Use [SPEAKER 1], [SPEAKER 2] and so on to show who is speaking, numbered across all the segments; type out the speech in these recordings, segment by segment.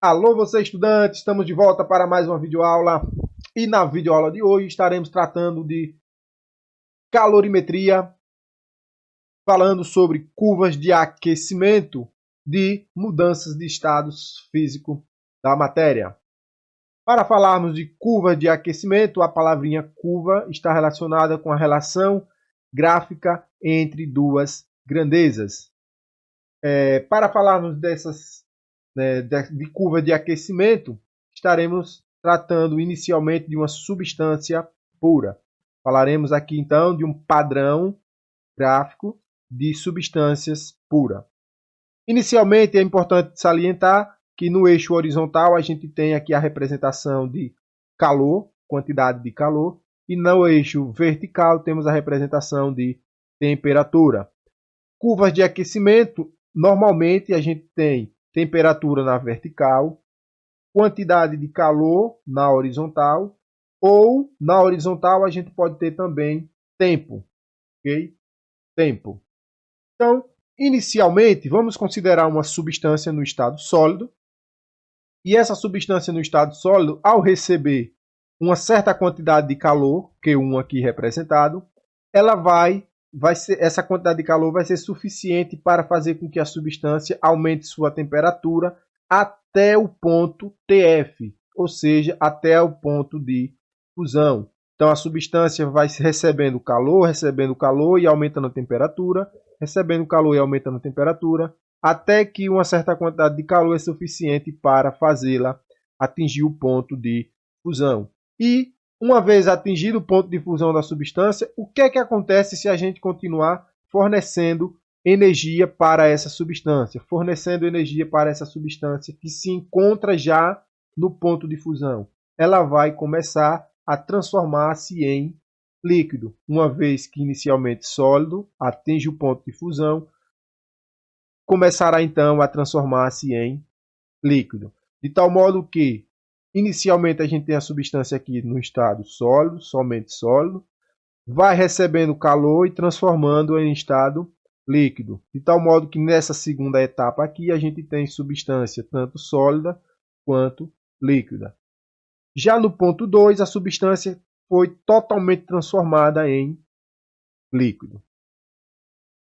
[SPEAKER 1] Alô, você estudante, estamos de volta para mais uma videoaula e na videoaula de hoje estaremos tratando de calorimetria, falando sobre curvas de aquecimento de mudanças de estados físico da matéria. Para falarmos de curva de aquecimento, a palavrinha curva está relacionada com a relação gráfica entre duas grandezas. Para falarmos de curva de aquecimento, estaremos tratando inicialmente de uma substância pura. Falaremos aqui então de um padrão gráfico de substâncias puras. Inicialmente é importante salientar que no eixo horizontal a gente tem aqui a representação de calor, quantidade de calor, e no eixo vertical temos a representação de temperatura. Curvas de aquecimento, normalmente a gente tem temperatura na vertical, quantidade de calor na horizontal, ou na horizontal a gente pode ter também tempo, ok? Tempo. Então, inicialmente, vamos considerar uma substância no estado sólido, e essa substância no estado sólido, ao receber uma certa quantidade de calor, Q1 aqui representado, essa quantidade de calor vai ser suficiente para fazer com que a substância aumente sua temperatura até o ponto TF, ou seja, até o ponto de fusão. Então a substância vai recebendo calor e aumentando a temperatura, recebendo calor e aumentando a temperatura, até que uma certa quantidade de calor é suficiente para fazê-la atingir o ponto de fusão. E uma vez atingido o ponto de fusão da substância, o que é que acontece se a gente continuar fornecendo energia para essa substância? Fornecendo energia para essa substância que se encontra já no ponto de fusão. Ela vai começar a transformar-se em líquido. Uma vez que inicialmente sólido, atinge o ponto de fusão, começará então a transformar-se em líquido. De tal modo que inicialmente a gente tem a substância aqui no estado sólido, somente sólido, vai recebendo calor e transformando em estado líquido. De tal modo que nessa segunda etapa aqui a gente tem substância tanto sólida quanto líquida. Já no ponto 2, a substância foi totalmente transformada em líquido.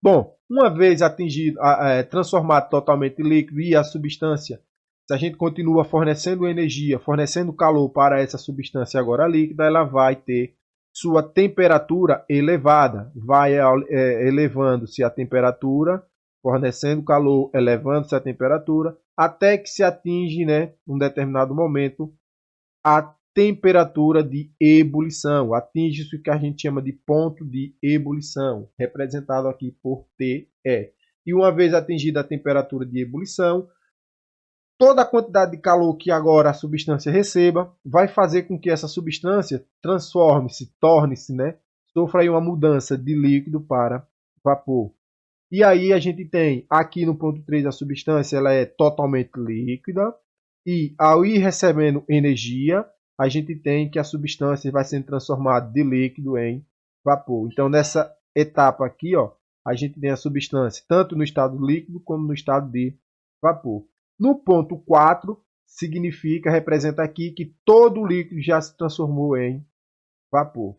[SPEAKER 1] Bom, uma vez transformado totalmente em líquido e a substância, se a gente continua fornecendo energia, fornecendo calor para essa substância agora líquida, ela vai ter sua temperatura elevada. Vai elevando-se a temperatura, fornecendo calor, elevando-se a temperatura, até que se atinge, num determinado momento, a temperatura de ebulição. Atinge-se o que a gente chama de ponto de ebulição, representado aqui por TE. E uma vez atingida a temperatura de ebulição, toda a quantidade de calor que agora a substância receba vai fazer com que essa substância transforme-se, torne-se, sofra aí uma mudança de líquido para vapor. E aí a gente tem aqui no ponto 3 a substância ela é totalmente líquida e ao ir recebendo energia, a gente tem que a substância vai sendo transformada de líquido em vapor. Então nessa etapa aqui, a gente tem a substância tanto no estado líquido como no estado de vapor. No ponto 4, representa aqui que todo o líquido já se transformou em vapor.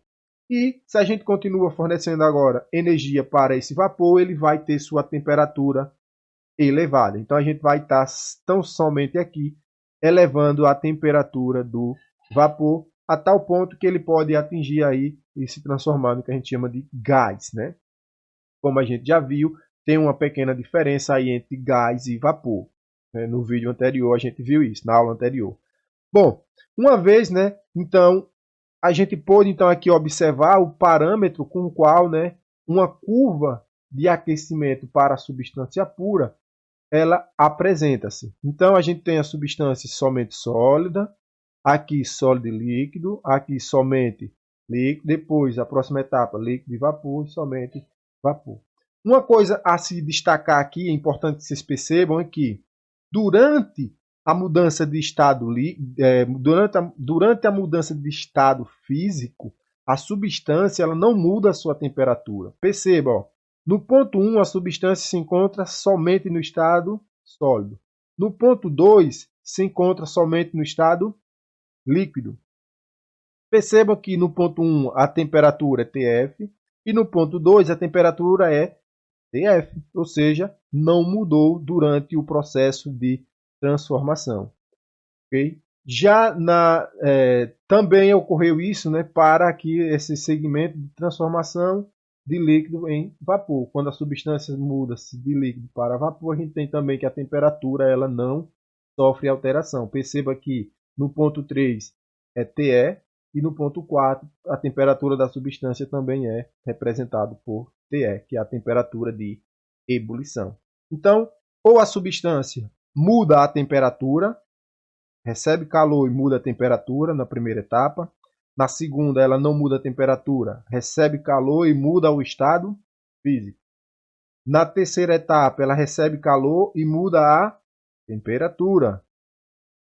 [SPEAKER 1] E se a gente continua fornecendo agora energia para esse vapor, ele vai ter sua temperatura elevada. Então a gente vai estar tão somente aqui elevando a temperatura do vapor a tal ponto que ele pode atingir aí e se transformar no que a gente chama de gás, Como a gente já viu, tem uma pequena diferença aí entre gás e vapor. No vídeo anterior a gente viu isso, na aula anterior. Bom, uma vez, então, a gente pôde então aqui observar o parâmetro com o qual, uma curva de aquecimento para a substância pura, ela apresenta-se. Então a gente tem a substância somente sólida, aqui sólido e líquido, aqui somente líquido, depois a próxima etapa líquido e vapor, e somente vapor. Uma coisa a se destacar aqui, é importante que vocês percebam, é que durante a mudança de estado durante a mudança de estado físico, a substância ela não muda a sua temperatura. Perceba, no ponto 1 a substância se encontra somente no estado sólido. No ponto 2 se encontra somente no estado líquido. Perceba que no ponto 1 a temperatura é TF e no ponto 2 a temperatura é TF, ou seja, não mudou durante o processo de transformação. Okay? Já também ocorreu isso, né, para aqui esse segmento de transformação de líquido em vapor. Quando a substância muda-se de líquido para vapor, a gente tem também que a temperatura ela não sofre alteração. Perceba que no ponto 3 é TE e no ponto 4 a temperatura da substância também é representada por TE, que é a temperatura de ebulição. Então, ou a substância muda a temperatura, recebe calor e muda a temperatura na primeira etapa. Na segunda, ela não muda a temperatura, recebe calor e muda o estado físico. Na terceira etapa, ela recebe calor e muda a temperatura.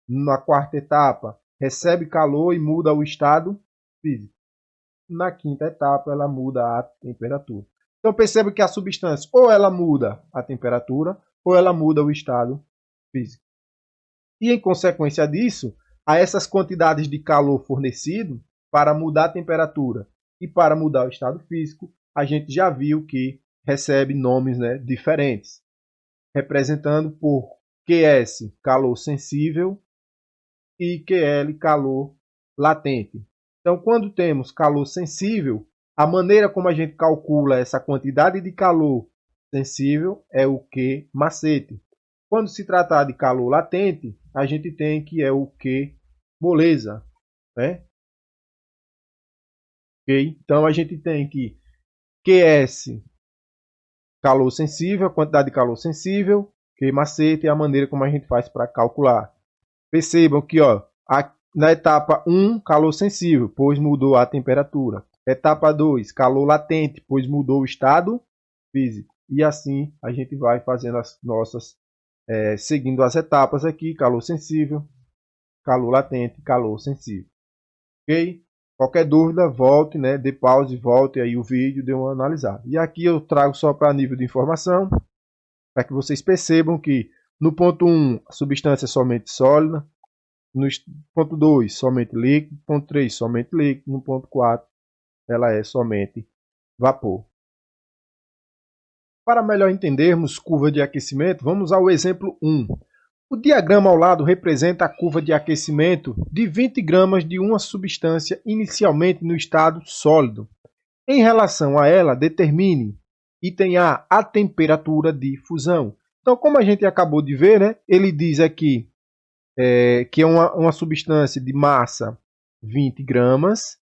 [SPEAKER 1] Na quarta etapa, recebe calor e muda o estado físico. Na quinta etapa, ela muda a temperatura. Então perceba que a substância ou ela muda a temperatura ou ela muda o estado físico. E em consequência disso, a essas quantidades de calor fornecido para mudar a temperatura e para mudar o estado físico, a gente já viu que recebe nomes, né, diferentes, representando por QS, calor sensível, e QL, calor latente. Então, quando temos calor sensível, a maneira como a gente calcula essa quantidade de calor sensível é o Q macete. Quando se tratar de calor latente, a gente tem que é o Q moleza, né? Okay? Então a gente tem que QS, calor sensível, a quantidade de calor sensível, Q macete é a maneira como a gente faz para calcular. Percebam que na etapa 1, calor sensível, pois mudou a temperatura. Etapa 2, calor latente, pois mudou o estado físico. E assim a gente vai fazendo as nossas, seguindo as etapas aqui, calor sensível, calor latente, calor sensível. Ok? Qualquer dúvida, volte, né, dê pause, volte aí o vídeo, dê uma analisada. E aqui eu trago só para nível de informação, para que vocês percebam que no ponto 1, a substância é somente sólida. No ponto 2, somente líquido. No ponto 3, somente líquido. No ponto 4, ela é somente vapor. Para melhor entendermos curva de aquecimento, vamos ao exemplo 1. O diagrama ao lado representa a curva de aquecimento de 20 gramas de uma substância inicialmente no estado sólido. Em relação a ela, determine item A, a temperatura de fusão. Então, como a gente acabou de ver, né, ele diz aqui que é uma substância de massa 20 gramas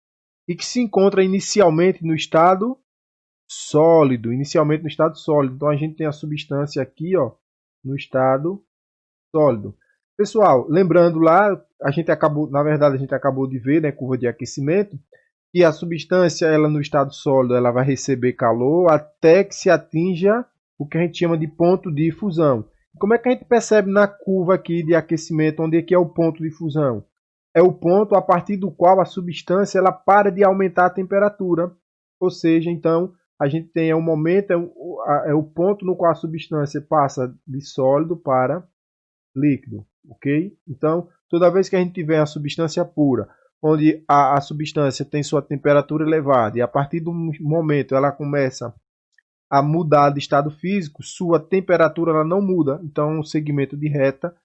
[SPEAKER 1] e que se encontra inicialmente no estado sólido. Então, a gente tem a substância aqui no estado sólido. Pessoal, lembrando lá, a gente acabou de ver, né, curva de aquecimento, que a substância ela no estado sólido ela vai receber calor até que se atinja o que a gente chama de ponto de fusão. Como é que a gente percebe na curva aqui de aquecimento, onde aqui é o ponto de fusão? É o ponto a partir do qual a substância ela para de aumentar a temperatura. Ou seja, então, a gente tem um momento, é o ponto no qual a substância passa de sólido para líquido. Ok? Então, toda vez que a gente tiver a substância pura, onde a substância tem sua temperatura elevada, e a partir do momento ela começa a mudar de estado físico, sua temperatura ela não muda. Então, é um segmento de reta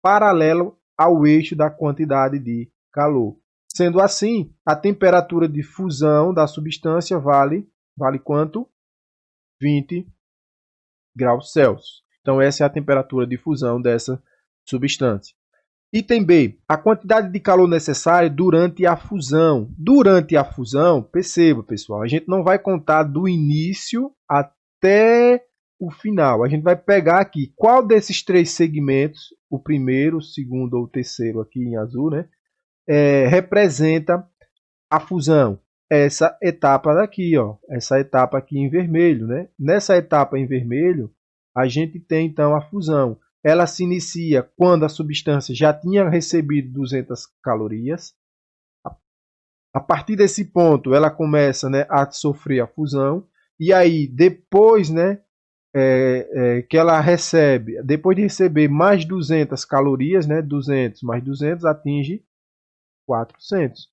[SPEAKER 1] paralelo ao eixo da quantidade de calor. Sendo assim, a temperatura de fusão da substância vale quanto? 20 graus Celsius. Então, essa é a temperatura de fusão dessa substância. Item B, a quantidade de calor necessária durante a fusão. Durante a fusão, perceba, pessoal, a gente não vai contar do início até o final. A gente vai pegar aqui qual desses três segmentos, o primeiro, o segundo ou o terceiro aqui em azul, né, representa a fusão. Essa etapa daqui, essa etapa aqui em vermelho, né? Nessa etapa em vermelho, a gente tem então a fusão. Ela se inicia quando a substância já tinha recebido 200 calorias. A partir desse ponto, ela começa, né, a sofrer a fusão. E aí, depois, né, que ela recebe, depois de receber mais 200 calorias, né, 200 mais 200 atinge 400.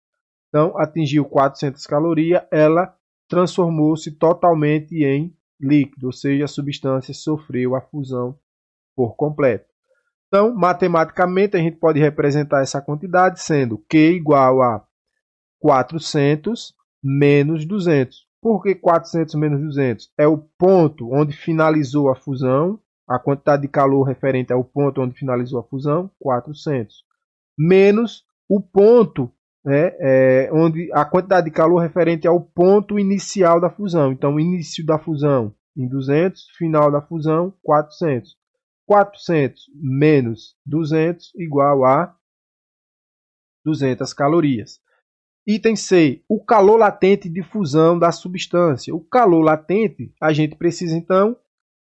[SPEAKER 1] Então, atingiu 400 calorias, ela transformou-se totalmente em líquido, ou seja, a substância sofreu a fusão por completo. Então, matematicamente, a gente pode representar essa quantidade sendo Q igual a 400 menos 200. Por que 400 menos 200? É o ponto onde finalizou a fusão, a quantidade de calor referente ao ponto onde finalizou a fusão, 400. Menos o ponto, onde a quantidade de calor referente ao ponto inicial da fusão. Então, início da fusão em 200, final da fusão, 400. 400 menos 200 igual a 200 calorias. Item C, o calor latente de fusão da substância. O calor latente, a gente precisa então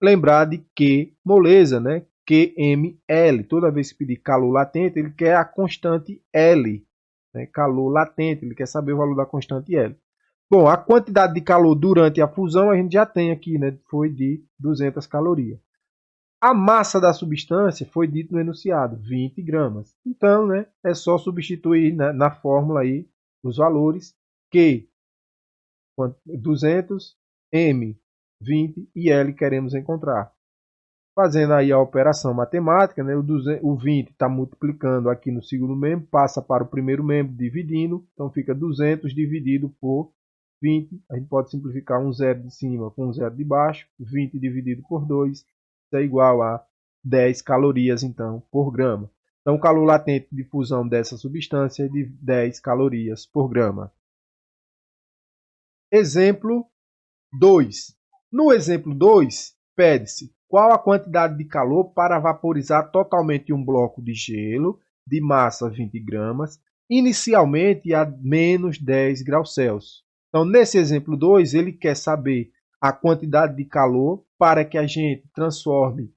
[SPEAKER 1] lembrar de Q moleza, né? QML. Toda vez que pedir calor latente, ele quer a constante L. Né? Calor latente, ele quer saber o valor da constante L. Bom, a quantidade de calor durante a fusão a gente já tem aqui, né? Foi de 200 calorias. A massa da substância foi dito no enunciado, 20 gramas. Então, né, é só substituir na fórmula aí os valores Q 200, M 20 e L queremos encontrar. Fazendo aí a operação matemática, né, o 20 está multiplicando aqui no segundo membro, passa para o primeiro membro dividindo, então fica 200 dividido por 20. A gente pode simplificar um zero de cima com um zero de baixo, 20 dividido por 2 é igual a 10 calorias então por grama. Então, o calor latente de fusão dessa substância é de 10 calorias por grama. Exemplo 2. No exemplo 2, pede-se qual a quantidade de calor para vaporizar totalmente um bloco de gelo de massa 20 gramas, inicialmente a menos 10 graus Celsius. Então, nesse exemplo 2, ele quer saber a quantidade de calor para que a gente transforme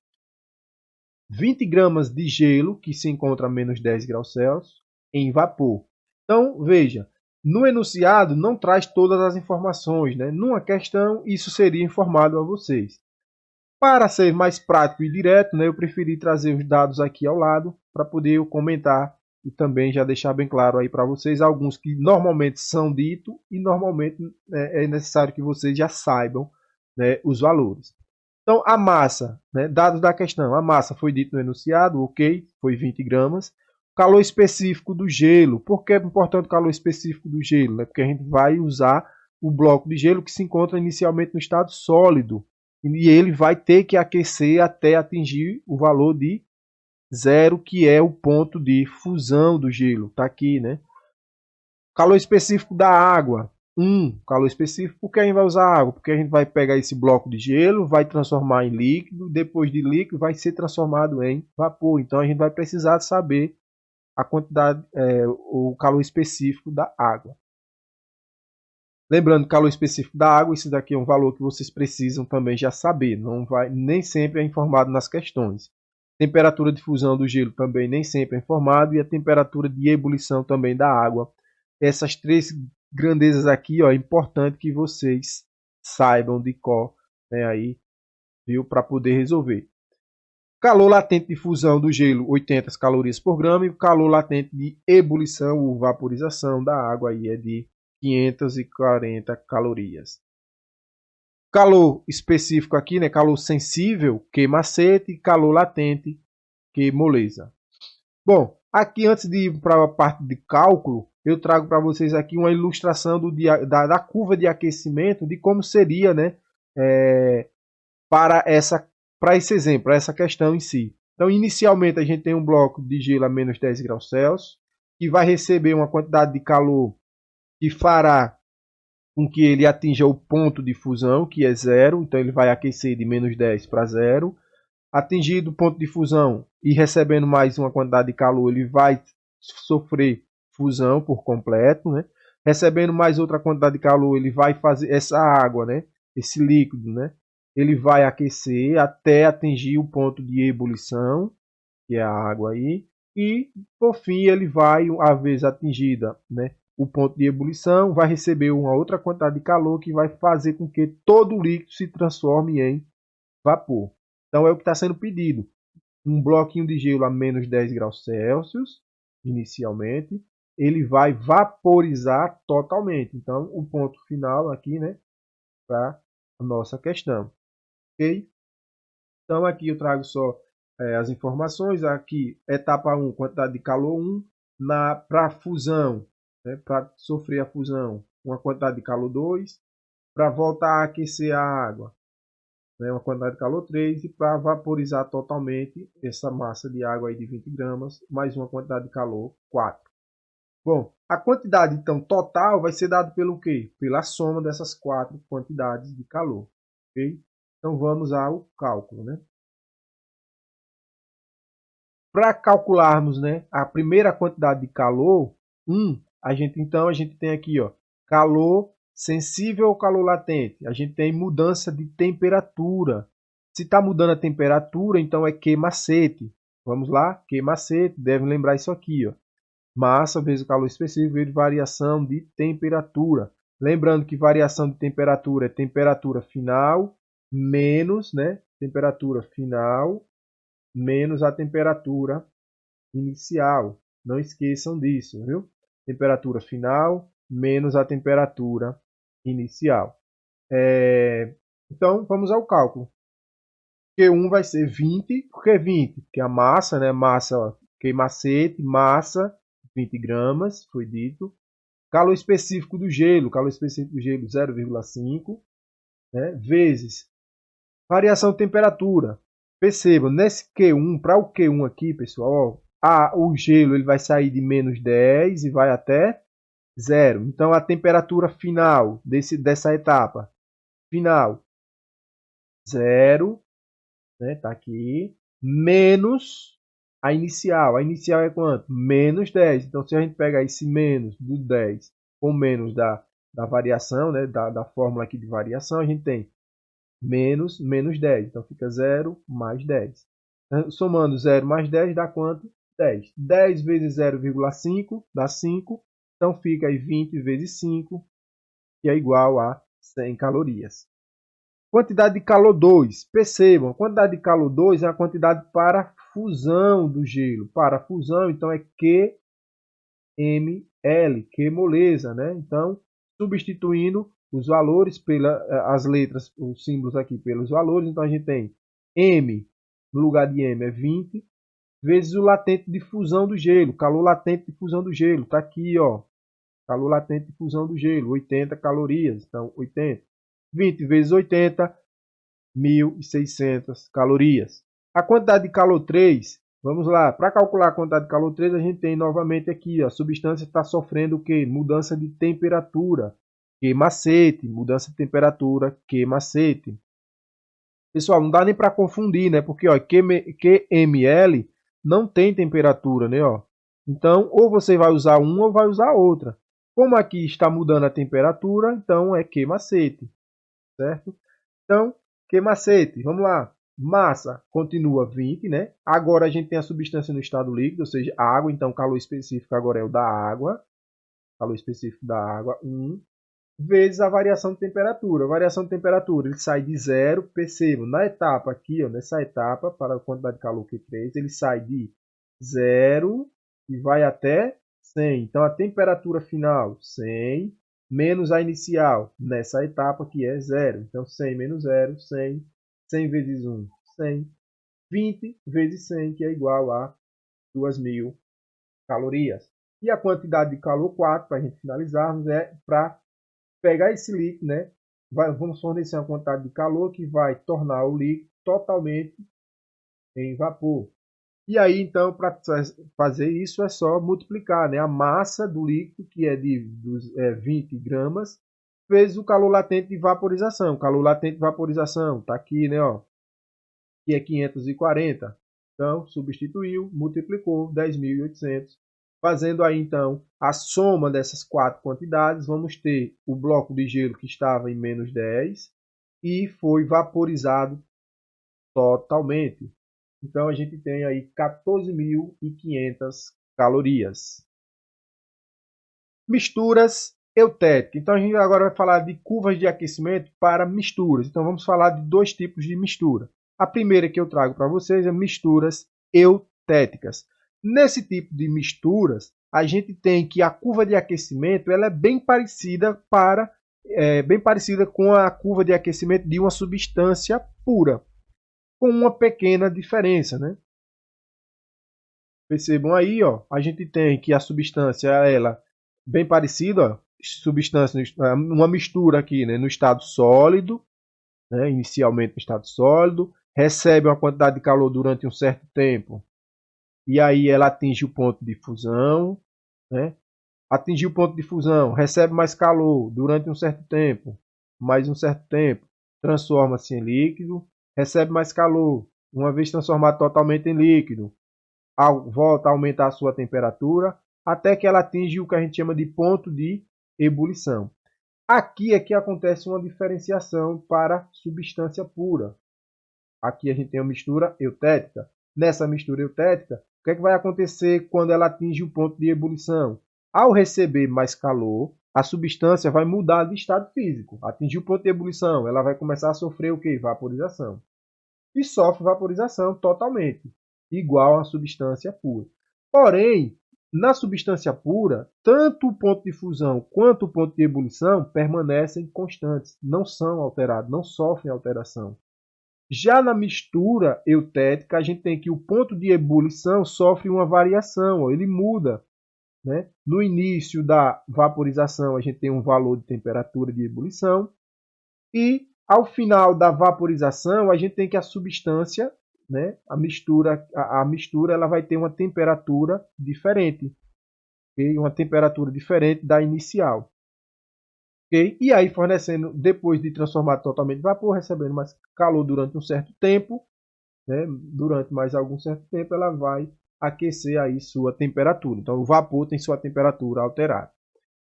[SPEAKER 1] 20 gramas de gelo, que se encontra a menos 10 graus Celsius, em vapor. Então, veja, no enunciado não traz todas as informações, né? Numa questão, isso seria informado a vocês. Para ser mais prático e direto, né, eu preferi trazer os dados aqui ao lado para poder eu comentar e também já deixar bem claro aí para vocês alguns que normalmente são ditos e normalmente é necessário que vocês já saibam, né, os valores. Então, a massa, né, dados da questão, a massa foi dito no enunciado, ok, foi 20 gramas. Calor específico do gelo. Por que é importante o calor específico do gelo? Né? Porque a gente vai usar o bloco de gelo que se encontra inicialmente no estado sólido. E ele vai ter que aquecer até atingir o valor de 0, que é o ponto de fusão do gelo. Está aqui, né? Calor específico da água. Calor específico. Por que a gente vai usar água? Porque a gente vai pegar esse bloco de gelo, vai transformar em líquido, depois de líquido vai ser transformado em vapor. Então a gente vai precisar saber a quantidade, o calor específico da água. Lembrando, calor específico da água, isso daqui é um valor que vocês precisam também já saber. Nem sempre é informado nas questões. Temperatura de fusão do gelo também nem sempre é informado e a temperatura de ebulição também da água. Essas três grandezas aqui, ó, é importante que vocês saibam de cor, né, aí, viu, para poder resolver. Calor latente de fusão do gelo, 80 calorias por grama, e o calor latente de ebulição ou vaporização da água aí é de 540 calorias. Calor específico aqui, né, calor sensível, Q macete, e calor latente, Q moleza. Bom, aqui antes de ir para a parte de cálculo, eu trago para vocês aqui uma ilustração da curva de aquecimento, de como seria, né, para esse exemplo, para essa questão em si. Então, inicialmente, a gente tem um bloco de gelo a menos 10 graus Celsius, que vai receber uma quantidade de calor que fará com que ele atinja o ponto de fusão, que é 0. Então, ele vai aquecer de menos 10 para 0. Atingido o ponto de fusão e recebendo mais uma quantidade de calor, ele vai sofrer fusão por completo, né? Recebendo mais outra quantidade de calor, ele vai fazer essa água, né? Esse líquido, né? Ele vai aquecer até atingir o ponto de ebulição, que é a água aí, e por fim ele vai, uma vez atingida, né, o ponto de ebulição, vai receber uma outra quantidade de calor que vai fazer com que todo o líquido se transforme em vapor. Então é o que está sendo pedido. Um bloquinho de gelo a menos 10 graus Celsius, inicialmente, ele vai vaporizar totalmente. Então, o ponto final aqui, né, para a nossa questão. Ok? Então, aqui eu trago só as informações. Aqui, etapa 1, quantidade de calor 1. Para fusão, né, para sofrer a fusão, uma quantidade de calor 2. Para voltar a aquecer a água, né, uma quantidade de calor 3. E para vaporizar totalmente essa massa de água aí de 20 gramas, mais uma quantidade de calor 4. Bom, a quantidade então total vai ser dada pelo quê? Pela soma dessas 4 quantidades de calor. Ok? Então vamos ao cálculo, né? Para calcularmos, né, a primeira quantidade de calor, a gente tem aqui, ó, calor sensível ao calor latente. A gente tem mudança de temperatura. Se está mudando a temperatura, então é Q macete. Vamos lá? Q macete, deve lembrar isso aqui, ó. Massa vezes o calor específico vezes variação de temperatura. Lembrando que variação de temperatura é temperatura final menos, né, temperatura final menos a temperatura inicial. Não esqueçam disso, viu? Temperatura final menos a temperatura inicial. Então, vamos ao cálculo. Q1 vai ser 20. Por que 20? Porque a massa, né? Massa, Q macete, massa, 20 gramas, foi dito. Calor específico do gelo 0,5, né? Vezes variação de temperatura. Percebam, nesse Q1, para o Q1 aqui, pessoal, o gelo ele vai sair de menos 10 e vai até 0. Então, a temperatura final dessa etapa, final, 0, né, tá aqui, menos a inicial. A inicial é quanto? Menos 10. Então, se a gente pegar esse menos do 10 com menos da variação, né, da fórmula aqui de variação, a gente tem menos 10. Então, fica 0 mais 10. Somando 0 mais 10 dá quanto? 10. 10 vezes 0,5 dá 5. Então, fica aí 20 vezes 5, que é igual a 100 calorias. Quantidade de calor 2. Percebam, a quantidade de calor 2 é a quantidade para fusão do gelo. Para fusão, então, é QML, Q moleza, né? Então, substituindo os valores as letras, os símbolos aqui pelos valores, então a gente tem M, no lugar de M é 20, vezes o latente de fusão do gelo, calor latente de fusão do gelo, está aqui, ó, calor latente de fusão do gelo, 80 calorias, então 80. 20 vezes 80, 1.600 calorias. A quantidade de calor 3, vamos lá, para calcular a quantidade de calor 3, a gente tem novamente aqui, ó, a substância está sofrendo o quê? Mudança de temperatura. Q macete, mudança de temperatura, Q macete. Pessoal, não dá nem para confundir, né? Porque ó, QML não tem temperatura, né? Ó. Então, ou você vai usar uma ou vai usar outra. Como aqui está mudando a temperatura, então é Q macete, certo? Então, Q macete, vamos lá. Massa continua 20, né? Agora a gente tem a substância no estado líquido, ou seja, água, então o calor específico agora é o da água. Calor específico da água, 1. Vezes a variação de temperatura. A variação de temperatura, ele sai de 0, percebam, na etapa aqui, ó, nessa etapa, para a quantidade de calor Q3, ele sai de 0 e vai até 100. Então, a temperatura final, 100, menos a inicial, nessa etapa que é 0. Então, 100 menos 0, 100. 100 vezes 1, 100. 20 vezes 100, que é igual a 2.000 calorias. E a quantidade de calor 4, para a gente finalizarmos, é para pegar esse líquido, né? Vamos fornecer uma quantidade de calor que vai tornar o líquido totalmente em vapor. E aí, então, para fazer isso é só multiplicar, né? A massa do líquido, que é de 20 gramas, vezes o calor latente de vaporização. O calor latente de vaporização está aqui, né? Ó, que é 540. Então, substituiu, multiplicou, 10.800. Fazendo aí, então, a soma dessas 4 quantidades, vamos ter o bloco de gelo que estava em menos 10 e foi vaporizado totalmente. Então, a gente tem aí 14.500 calorias. Misturas eutéticas. Então, a gente agora vai falar de curvas de aquecimento para misturas. Então, vamos falar de dois tipos de mistura. A primeira que eu trago para vocês é misturas eutéticas. Nesse tipo de misturas, a gente tem que a curva de aquecimento ela é bem parecida com a curva de aquecimento de uma substância pura, com uma pequena diferença, né? Percebam aí, ó, a gente tem que a substância ela bem parecida, ó, substância, uma mistura aqui, né, no estado sólido, né, inicialmente no estado sólido, recebe uma quantidade de calor durante um certo tempo e aí ela atinge o ponto de fusão, né? Atingiu o ponto de fusão, recebe mais calor durante um certo tempo, mais um certo tempo, transforma-se em líquido, recebe mais calor, uma vez transformado totalmente em líquido, volta a aumentar a sua temperatura, até que ela atinge o que a gente chama de ponto de ebulição. Aqui é que acontece uma diferenciação para substância pura. Aqui a gente tem uma mistura eutética. Nessa mistura eutética, o que é que vai acontecer quando ela atinge o ponto de ebulição? Ao receber mais calor, a substância vai mudar de estado físico. Atingir o ponto de ebulição, ela vai começar a sofrer o quê? Vaporização. E sofre vaporização totalmente, igual à substância pura. Porém, na substância pura, tanto o ponto de fusão quanto o ponto de ebulição permanecem constantes, não são alterados, não sofrem alteração. Já na mistura eutética, a gente tem que o ponto de ebulição sofre uma variação, ó, ele muda, né? No início da vaporização, a gente tem um valor de temperatura de ebulição e ao final da vaporização, a gente tem que a substância, né, a mistura ela vai ter uma temperatura diferente, okay? Uma temperatura diferente da inicial. Okay? E aí fornecendo, depois de transformar totalmente em vapor, recebendo mais calor durante um certo tempo, né, durante mais algum certo tempo, ela vai aquecer aí sua temperatura. Então o vapor tem sua temperatura alterada.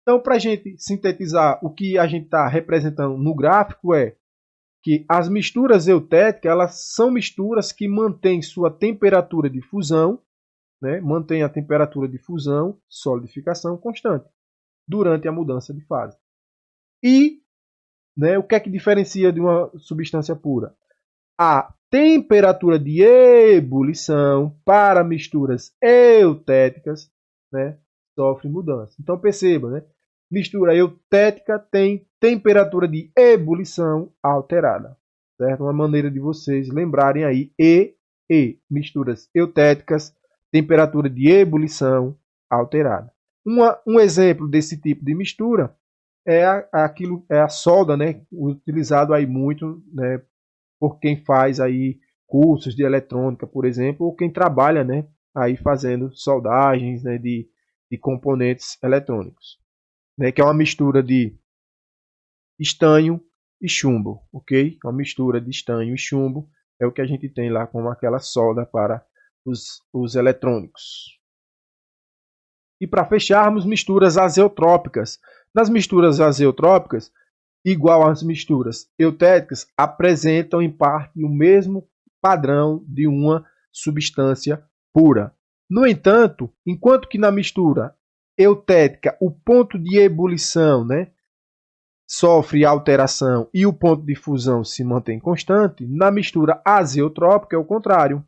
[SPEAKER 1] Então, para a gente sintetizar o que a gente está representando no gráfico é que as misturas eutéticas elas são misturas que mantêm sua temperatura de fusão, né, mantém a temperatura de fusão, solidificação constante durante a mudança de fase. E, né, o que é que diferencia de uma substância pura? A temperatura de ebulição para misturas eutéticas, né, sofre mudança. Então perceba, né, mistura eutética tem temperatura de ebulição alterada, certo? Uma maneira de vocês lembrarem aí misturas eutéticas, temperatura de ebulição alterada. Um exemplo desse tipo de mistura é a solda, né, utilizado aí muito, né, por quem faz aí cursos de eletrônica, por exemplo, ou quem trabalha, né, aí fazendo soldagens, né, de componentes eletrônicos, né, que é uma mistura de estanho e chumbo, ok? Uma mistura de estanho e chumbo é o que a gente tem lá como aquela solda para os eletrônicos. E para fecharmos, misturas azeotrópicas. Nas misturas azeotrópicas, igual às misturas eutéticas, apresentam em parte o mesmo padrão de uma substância pura. No entanto, enquanto que na mistura eutética o ponto de ebulição, né, sofre alteração e o ponto de fusão se mantém constante, na mistura azeotrópica é o contrário.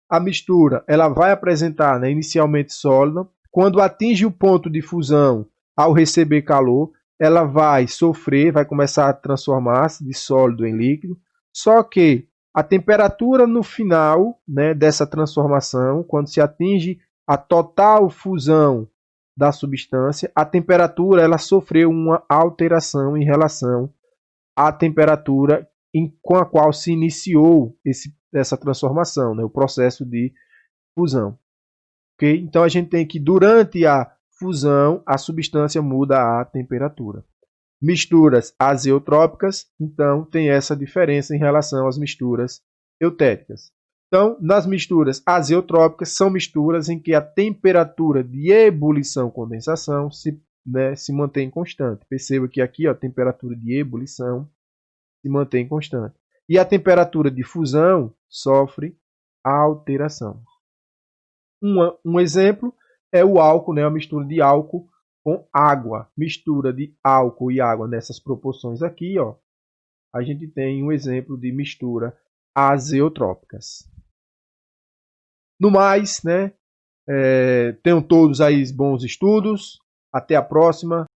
[SPEAKER 1] A mistura ela vai apresentar, né, inicialmente sólida, quando atinge o ponto de fusão ao receber calor, ela vai sofrer, vai começar a transformar-se de sólido em líquido, só que a temperatura no final, né, dessa transformação, quando se atinge a total fusão da substância, a temperatura ela sofreu uma alteração em relação à temperatura com a qual se iniciou essa transformação, né, o processo de fusão. Okay? Então a gente tem que durante a fusão a substância muda a temperatura. Misturas azeotrópicas, então, tem essa diferença em relação às misturas eutéticas. Então, nas misturas azeotrópicas, são misturas em que a temperatura de ebulição-condensação se mantém constante. Perceba que aqui ó, a temperatura de ebulição se mantém constante. E a temperatura de fusão sofre alteração. Um exemplo é o álcool, né, a mistura de álcool com água. Mistura de álcool e água nessas proporções aqui, ó, a gente tem um exemplo de mistura azeotrópicas. No mais, né, tenham todos aí bons estudos. Até a próxima.